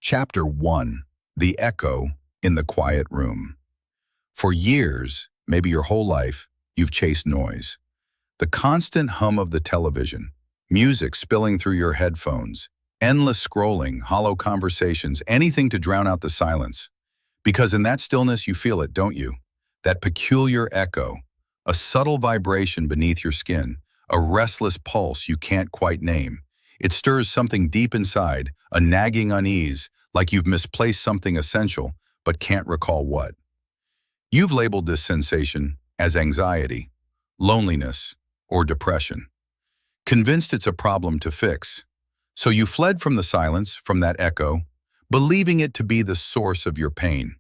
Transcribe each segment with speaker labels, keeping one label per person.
Speaker 1: Chapter 1. The Echo in the Quiet Room. For years, maybe your whole life, you've chased noise. The constant hum of the television, music spilling through your headphones, endless scrolling, hollow conversations, anything to drown out the silence. Because in that stillness you feel it, don't you? That peculiar echo, a subtle vibration beneath your skin, a restless pulse you can't quite name. It stirs something deep inside, a nagging unease, like you've misplaced something essential, but can't recall what. You've labeled this sensation as anxiety, loneliness, or depression, convinced it's a problem to fix. So you fled from the silence, from that echo, believing it to be the source of your pain.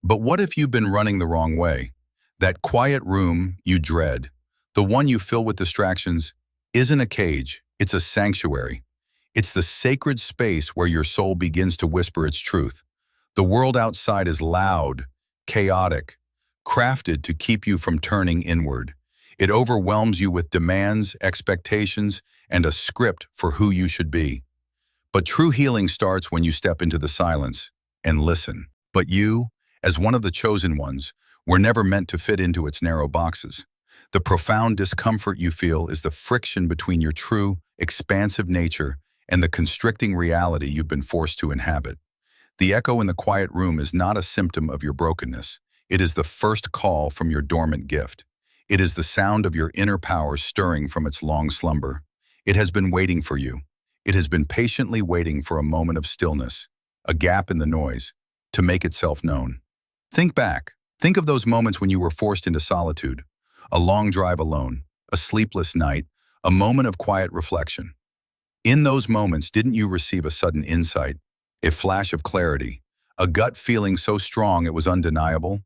Speaker 1: But what if you've been running the wrong way? That quiet room you dread, the one you fill with distractions, isn't a cage, it's a sanctuary. It's the sacred space where your soul begins to whisper its truth. The world outside is loud, chaotic, crafted to keep you from turning inward. It overwhelms you with demands, expectations, and a script for who you should be. But true healing starts when you step into the silence and listen. But you, as one of the chosen ones, were never meant to fit into its narrow boxes. The profound discomfort you feel is the friction between your true, expansive nature and the constricting reality you've been forced to inhabit. The echo in the quiet room is not a symptom of your brokenness. It is the first call from your dormant gift. It is the sound of your inner power stirring from its long slumber. It has been waiting for you. It has been patiently waiting for a moment of stillness, a gap in the noise, to make itself known. Think back. Think of those moments when you were forced into solitude. A long drive alone, a sleepless night, a moment of quiet reflection. In those moments, didn't you receive a sudden insight, a flash of clarity, a gut feeling so strong it was undeniable?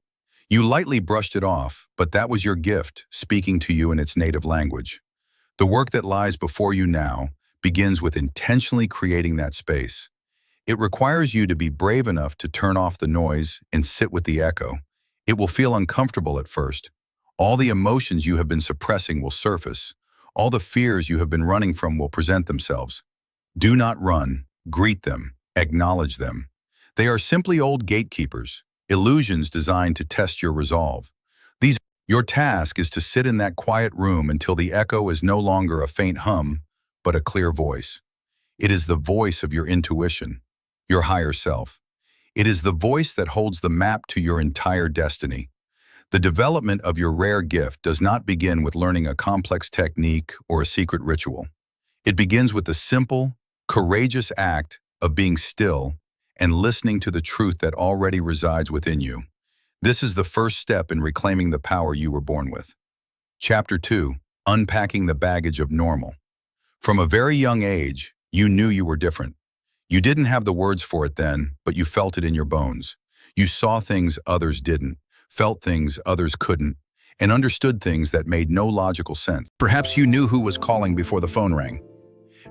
Speaker 1: You lightly brushed it off, but that was your gift, speaking to you in its native language. The work that lies before you now begins with intentionally creating that space. It requires you to be brave enough to turn off the noise and sit with the echo. It will feel uncomfortable at first. All the emotions you have been suppressing will surface. All the fears you have been running from will present themselves. Do not run, greet them, acknowledge them. They are simply old gatekeepers, illusions designed to test your resolve. Your task is to sit in that quiet room until the echo is no longer a faint hum, but a clear voice. It is the voice of your intuition, your higher self. It is the voice that holds the map to your entire destiny. The development of your rare gift does not begin with learning a complex technique or a secret ritual. It begins with the simple, courageous act of being still and listening to the truth that already resides within you. This is the first step in reclaiming the power you were born with. Chapter 2. Unpacking the baggage of normal. From a very young age, you knew you were different. You didn't have the words for it then, but you felt it in your bones. You saw things others didn't, felt things others couldn't, and understood things that made no logical sense. Perhaps you knew who was calling before the phone rang.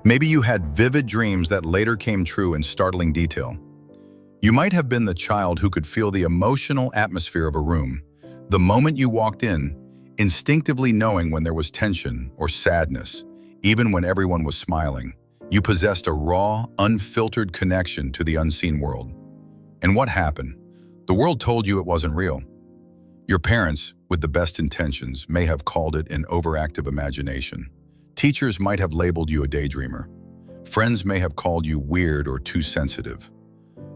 Speaker 1: Maybe you had vivid dreams that later came true in startling detail. You might have been the child who could feel the emotional atmosphere of a room, the moment you walked in, instinctively knowing when there was tension or sadness, even when everyone was smiling. You possessed a raw, unfiltered connection to the unseen world. And what happened? The world told you it wasn't real. Your parents, with the best intentions, may have called it an overactive imagination. Teachers might have labeled you a daydreamer. Friends may have called you weird or too sensitive.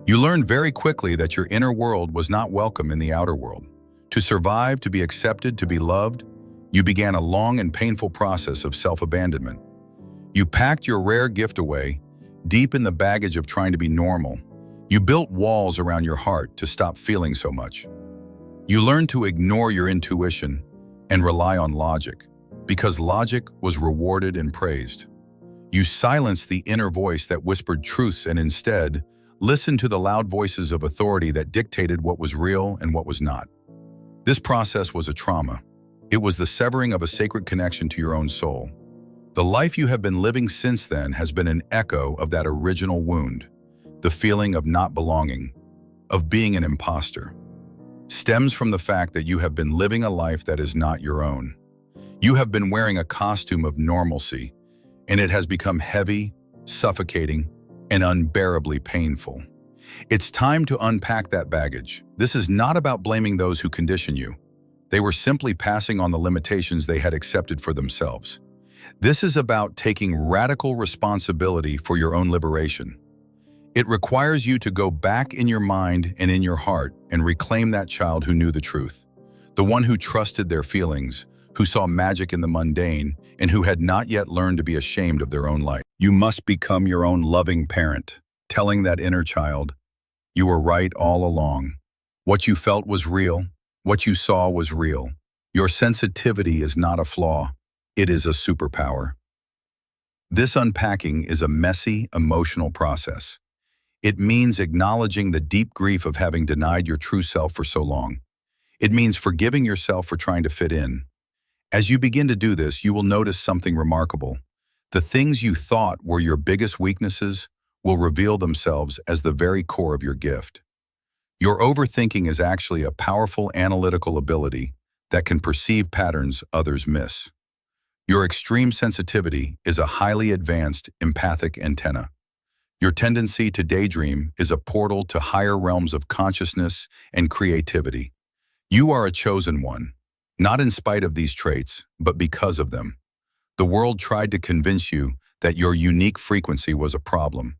Speaker 1: You learned very quickly that your inner world was not welcome in the outer world. To survive, to be accepted, to be loved, you began a long and painful process of self-abandonment. You packed your rare gift away, deep in the baggage of trying to be normal. You built walls around your heart to stop feeling so much. You learned to ignore your intuition and rely on logic, because logic was rewarded and praised. You silenced the inner voice that whispered truths and instead listened to the loud voices of authority that dictated what was real and what was not. This process was a trauma. It was the severing of a sacred connection to your own soul. The life you have been living since then has been an echo of that original wound. The feeling of not belonging, of being an imposter, stems from the fact that you have been living a life that is not your own. You have been wearing a costume of normalcy, and it has become heavy, suffocating, and unbearably painful. It's time to unpack that baggage. This is not about blaming those who condition you. They were simply passing on the limitations they had accepted for themselves. This is about taking radical responsibility for your own liberation. It requires you to go back in your mind and in your heart and reclaim that child who knew the truth, the one who trusted their feelings, who saw magic in the mundane, and who had not yet learned to be ashamed of their own light. You must become your own loving parent, telling that inner child, "You were right all along. What you felt was real. What you saw was real. Your sensitivity is not a flaw. It is a superpower." This unpacking is a messy, emotional process. It means acknowledging the deep grief of having denied your true self for so long. It means forgiving yourself for trying to fit in. As you begin to do this, you will notice something remarkable. The things you thought were your biggest weaknesses will reveal themselves as the very core of your gift. Your overthinking is actually a powerful analytical ability that can perceive patterns others miss. Your extreme sensitivity is a highly advanced empathic antenna. Your tendency to daydream is a portal to higher realms of consciousness and creativity. You are a chosen one, not in spite of these traits, but because of them. The world tried to convince you that your unique frequency was a problem.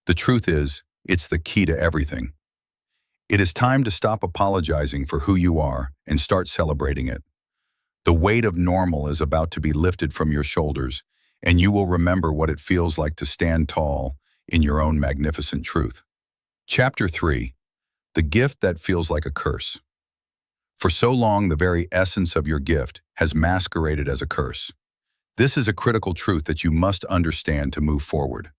Speaker 1: The truth is, it's the key to everything. It is time to stop apologizing for who you are and start celebrating it. The weight of normal is about to be lifted from your shoulders, and you will remember what it feels like to stand tall in your own magnificent truth. Chapter 3. The gift that feels like a curse. For so long, the very essence of your gift has masqueraded as a curse. This is a critical truth that you must understand to move forward.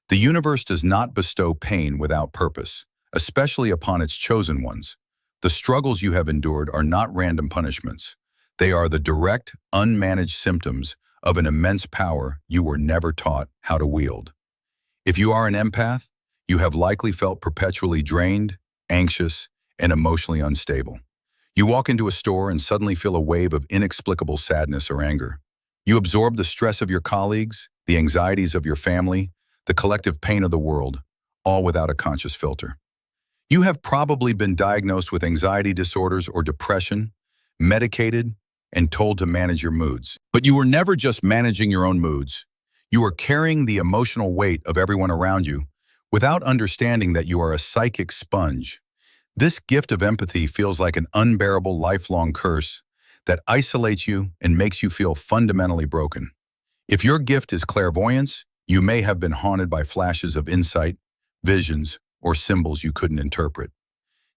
Speaker 1: The universe does not bestow pain without purpose, especially upon its chosen ones. The struggles you have endured are not random punishments. They are the direct, unmanaged symptoms of an immense power you were never taught how to wield. If you are an empath, you have likely felt perpetually drained, anxious, and emotionally unstable. You walk into a store and suddenly feel a wave of inexplicable sadness or anger. You absorb the stress of your colleagues, the anxieties of your family, the collective pain of the world, all without a conscious filter. You have probably been diagnosed with anxiety disorders or depression, medicated, and told to manage your moods. But you were never just managing your own moods. You were carrying the emotional weight of everyone around you without understanding that you are a psychic sponge. This gift of empathy feels like an unbearable lifelong curse that isolates you and makes you feel fundamentally broken. If your gift is clairvoyance, you may have been haunted by flashes of insight, visions, or symbols you couldn't interpret.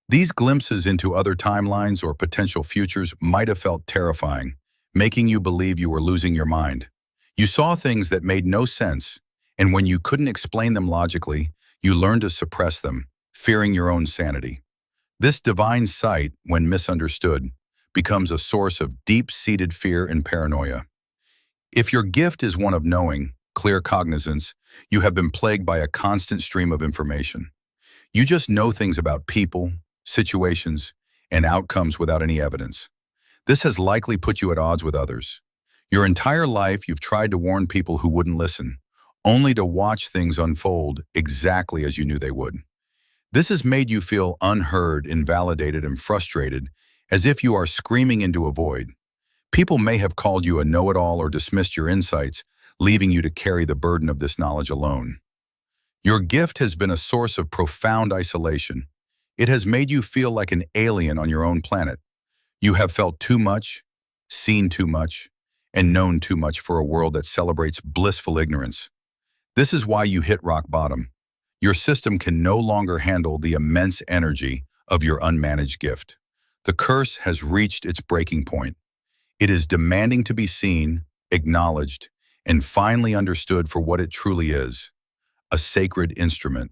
Speaker 1: These glimpses into other timelines or potential futures might have felt terrifying, making you believe you were losing your mind. You saw things that made no sense, and when you couldn't explain them logically, you learned to suppress them, fearing your own sanity. This divine sight, when misunderstood, becomes a source of deep-seated fear and paranoia. If your gift is one of knowing, clear cognizance, you have been plagued by a constant stream of information. You just know things about people, situations, and outcomes without any evidence. This has likely put you at odds with others. Your entire life, you've tried to warn people who wouldn't listen, only to watch things unfold exactly as you knew they would. This has made you feel unheard, invalidated, and frustrated, as if you are screaming into a void. People may have called you a know-it-all or dismissed your insights, leaving you to carry the burden of this knowledge alone. Your gift has been a source of profound isolation. It has made you feel like an alien on your own planet. You have felt too much, seen too much, and known too much for a world that celebrates blissful ignorance. This is why you hit rock bottom. Your system can no longer handle the immense energy of your unmanaged gift. The curse has reached its breaking point. It is demanding to be seen, acknowledged, and finally understood for what it truly is, a sacred instrument.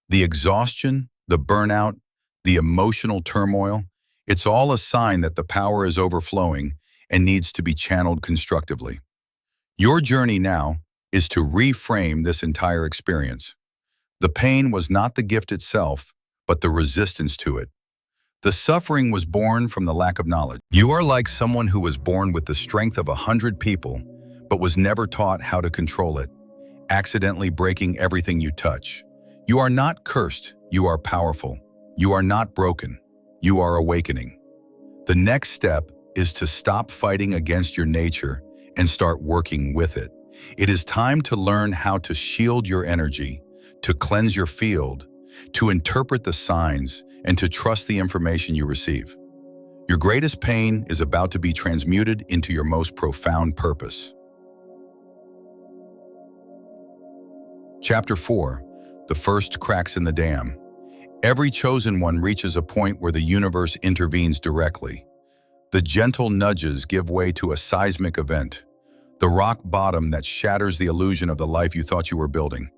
Speaker 1: The exhaustion, the burnout, the emotional turmoil, it's all a sign that the power is overflowing and needs to be channeled constructively. Your journey now is to reframe this entire experience. The pain was not the gift itself, but the resistance to it. The suffering was born from the lack of knowledge. You are like someone who was born with the strength of 100 people, but was never taught how to control it, accidentally breaking everything you touch. You are not cursed, you are powerful. You are not broken, you are awakening. The next step is to stop fighting against your nature and start working with it. It is time to learn how to shield your energy, to cleanse your field, to interpret the signs, and to trust the information you receive. Your greatest pain is about to be transmuted into your most profound purpose. Chapter 4. The first cracks in the dam. Every chosen one reaches a point where the universe intervenes directly. The gentle nudges give way to a seismic event, the rock bottom that shatters the illusion of the life you thought you were building.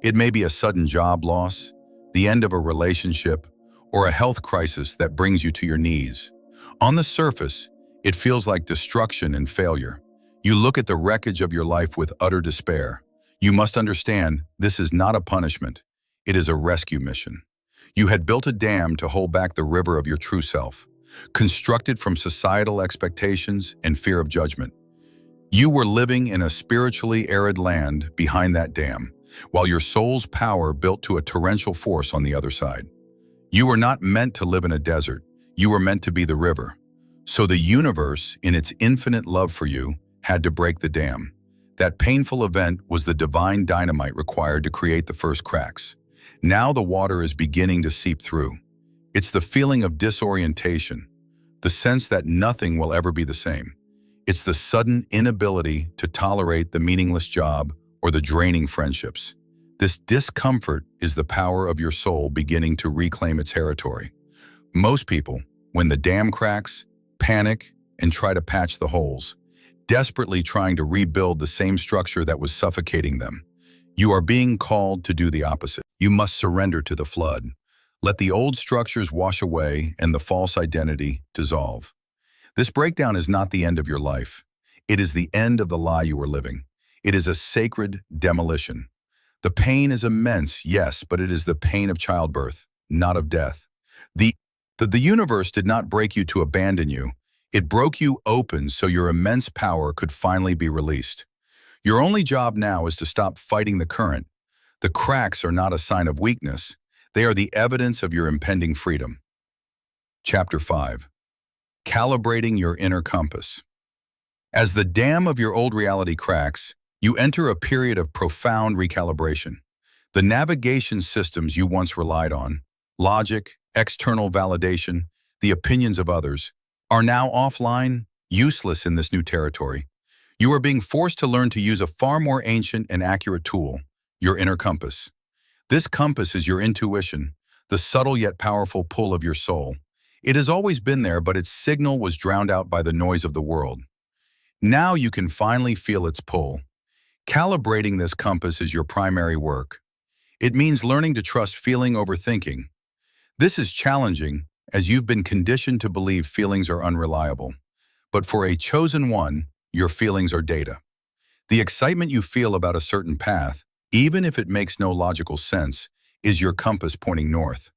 Speaker 1: It may be a sudden job loss, the end of a relationship, or a health crisis that brings you to your knees. On the surface, it feels like destruction and failure. You look at the wreckage of your life with utter despair. You must understand, this is not a punishment. It is a rescue mission. You had built a dam to hold back the river of your true self, constructed from societal expectations and fear of judgment. You were living in a spiritually arid land behind that dam, while your soul's power built to a torrential force on the other side. You were not meant to live in a desert. You were meant to be the river. So the universe, in its infinite love for you, had to break the dam. That painful event was the divine dynamite required to create the first cracks. Now the water is beginning to seep through. It's the feeling of disorientation, the sense that nothing will ever be the same. It's the sudden inability to tolerate the meaningless job or the draining friendships. This discomfort is the power of your soul beginning to reclaim its territory. Most people, when the dam cracks, panic and try to patch the holes, desperately trying to rebuild the same structure that was suffocating them. You are being called to do the opposite. You must surrender to the flood. Let the old structures wash away and the false identity dissolve. This breakdown is not the end of your life. It is the end of the lie you were living. It is a sacred demolition. The pain is immense, yes, but it is the pain of childbirth, not of death. The universe did not break you to abandon you. It broke you open so your immense power could finally be released. Your only job now is to stop fighting the current. The cracks are not a sign of weakness. They are the evidence of your impending freedom. Chapter 5. Calibrating your inner compass. As the dam of your old reality cracks, you enter a period of profound recalibration. The navigation systems you once relied on, logic, external validation, the opinions of others, are now offline, useless in this new territory. You are being forced to learn to use a far more ancient and accurate tool, your inner compass. This compass is your intuition, the subtle yet powerful pull of your soul. It has always been there, but its signal was drowned out by the noise of the world. Now you can finally feel its pull. Calibrating this compass is your primary work. It means learning to trust feeling over thinking. This is challenging, as you've been conditioned to believe feelings are unreliable. But for a chosen one, your feelings are data. The excitement you feel about a certain path, even if it makes no logical sense, is your compass pointing north.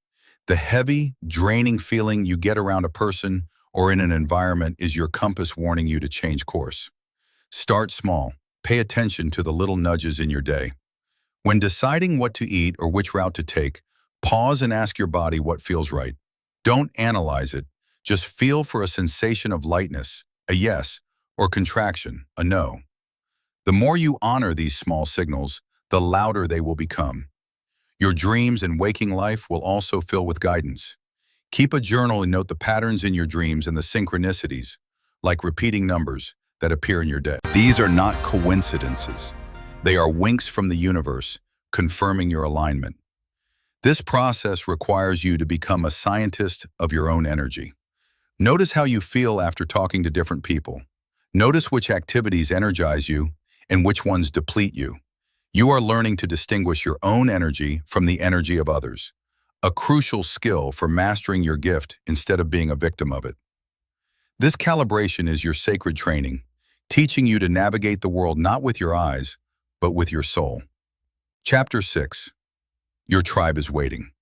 Speaker 1: The heavy, draining feeling you get around a person or in an environment is your compass warning you to change course. Start small. Pay attention to the little nudges in your day. When deciding what to eat or which route to take, pause and ask your body what feels right. Don't analyze it. Just feel for a sensation of lightness, a yes, or contraction, a no. The more you honor these small signals, the louder they will become. Your dreams and waking life will also fill with guidance. Keep a journal and note the patterns in your dreams and the synchronicities, like repeating numbers, that appear in your day. These are not coincidences. They are winks from the universe, confirming your alignment. This process requires you to become a scientist of your own energy. Notice how you feel after talking to different people. Notice which activities energize you and which ones deplete you. You are learning to distinguish your own energy from the energy of others, a crucial skill for mastering your gift instead of being a victim of it. This calibration is your sacred training, teaching you to navigate the world not with your eyes, but with your soul. Chapter 6. Your tribe is waiting.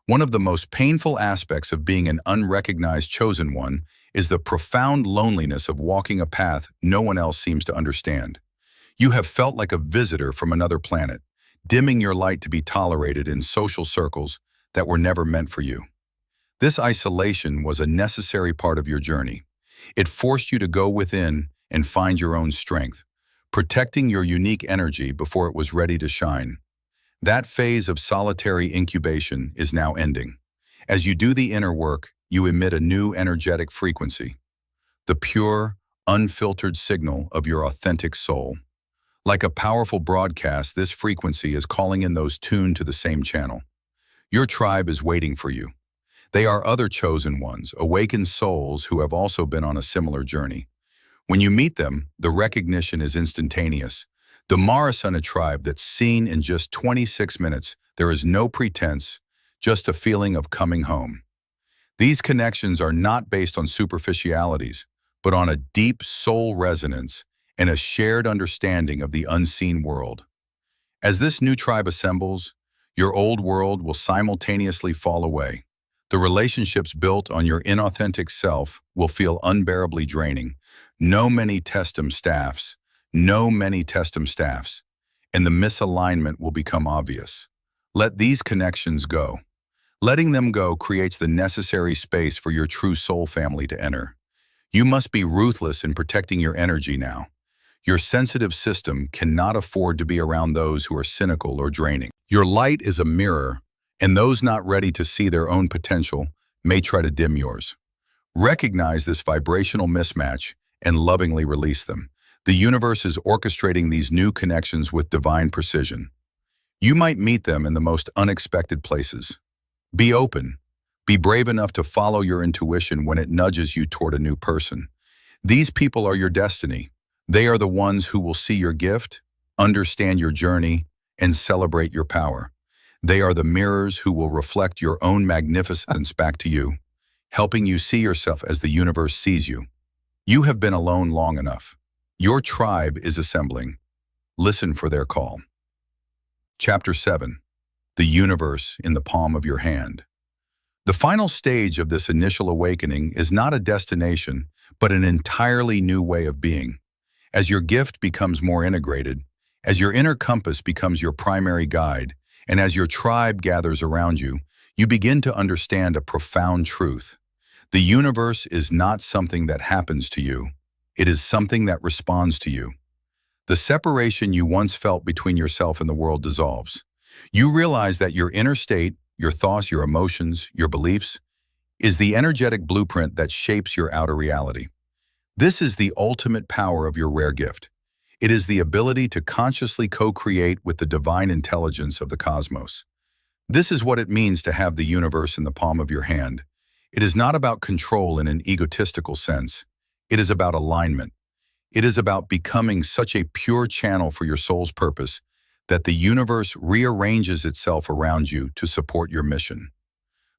Speaker 1: One of the most painful aspects of being an unrecognized chosen one is the profound loneliness of walking a path no one else seems to understand. You have felt like a visitor from another planet, dimming your light to be tolerated in social circles that were never meant for you. This isolation was a necessary part of your journey. It forced you to go within and find your own strength, protecting your unique energy before it was ready to shine. That phase of solitary incubation is now ending. As you do the inner work, you emit a new energetic frequency, the pure, unfiltered signal of your authentic soul. Like a powerful broadcast, this frequency is calling in those tuned to the same channel. Your tribe is waiting for you. They are other chosen ones, awakened souls who have also been on a similar journey. When you meet them, the recognition is instantaneous. The Marasana tribe that's seen in just 26 minutes, there is no pretense, just a feeling of coming home. These connections are not based on superficialities, but on a deep soul resonance and a shared understanding of the unseen world. As this new tribe assembles, your old world will simultaneously fall away. The relationships built on your inauthentic self will feel unbearably draining. No many testum staffs, and the misalignment will become obvious. Let these connections go. Letting them go creates the necessary space for your true soul family to enter. You must be ruthless in protecting your energy now. Your sensitive system cannot afford to be around those who are cynical or draining. Your light is a mirror, and those not ready to see their own potential may try to dim yours. Recognize this vibrational mismatch and lovingly release them. The universe is orchestrating these new connections with divine precision. You might meet them in the most unexpected places. Be open. Be brave enough to follow your intuition when it nudges you toward a new person. These people are your destiny. They are the ones who will see your gift, understand your journey, and celebrate your power. They are the mirrors who will reflect your own magnificence back to you, helping you see yourself as the universe sees you. You have been alone long enough. Your tribe is assembling. Listen for their call. Chapter 7. The universe in the palm of your hand. The final stage of this initial awakening is not a destination, but an entirely new way of being. As your gift becomes more integrated, as your inner compass becomes your primary guide, and as your tribe gathers around you, you begin to understand a profound truth. The universe is not something that happens to you. It is something that responds to you. The separation you once felt between yourself and the world dissolves. You realize that your inner state, your thoughts, your emotions, your beliefs, is the energetic blueprint that shapes your outer reality. This is the ultimate power of your rare gift. It is the ability to consciously co-create with the divine intelligence of the cosmos. This is what it means to have the universe in the palm of your hand. It is not about control in an egotistical sense. It is about alignment. It is about becoming such a pure channel for your soul's purpose that the universe rearranges itself around you to support your mission.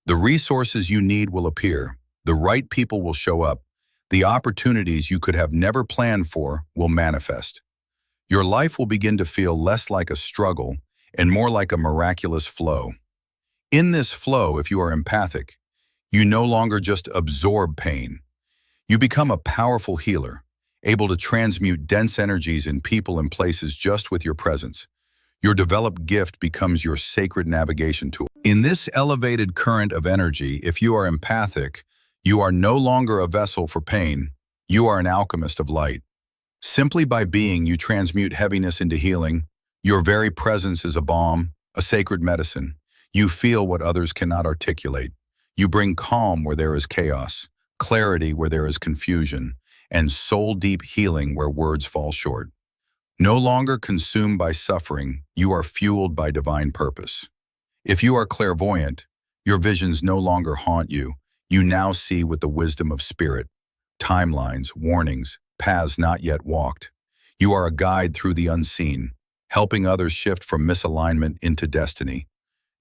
Speaker 1: The resources you need will appear. The right people will show up. The opportunities you could have never planned for will manifest. Your life will begin to feel less like a struggle and more like a miraculous flow. In this flow, if you are empathic, you no longer just absorb pain. You become a powerful healer, able to transmute dense energies in people and places just with your presence. Your developed gift becomes your sacred navigation tool. In this elevated current of energy, if you are empathic, you are no longer a vessel for pain. You are an alchemist of light. Simply by being, you transmute heaviness into healing. Your very presence is a balm, a sacred medicine. You feel what others cannot articulate. You bring calm where there is chaos, clarity where there is confusion, and soul-deep healing where words fall short. No longer consumed by suffering, you are fueled by divine purpose. If you are clairvoyant, your visions no longer haunt you. You now see with the wisdom of spirit, timelines, warnings, paths not yet walked. You are a guide through the unseen, helping others shift from misalignment into destiny.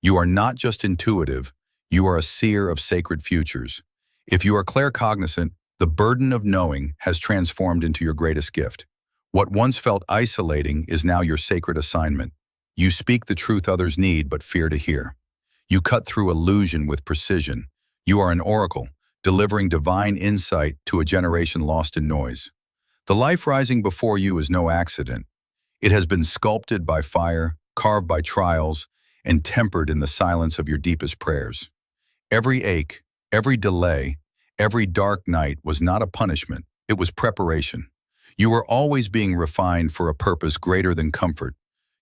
Speaker 1: You are not just intuitive, you are a seer of sacred futures. If you are claircognizant, the burden of knowing has transformed into your greatest gift. What once felt isolating is now your sacred assignment. You speak the truth others need but fear to hear. You cut through illusion with precision. You are an oracle, delivering divine insight to a generation lost in noise. The life rising before you is no accident. It has been sculpted by fire, carved by trials, and tempered in the silence of your deepest prayers. Every ache, every delay, every dark night was not a punishment, it was preparation. You are always being refined for a purpose greater than comfort.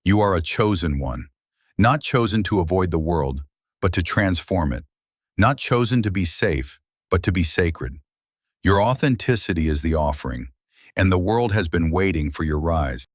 Speaker 1: You are a chosen one, not chosen to avoid the world, but to transform it. Not chosen to be safe, but to be sacred. Your authenticity is the offering, and the world has been waiting for your rise.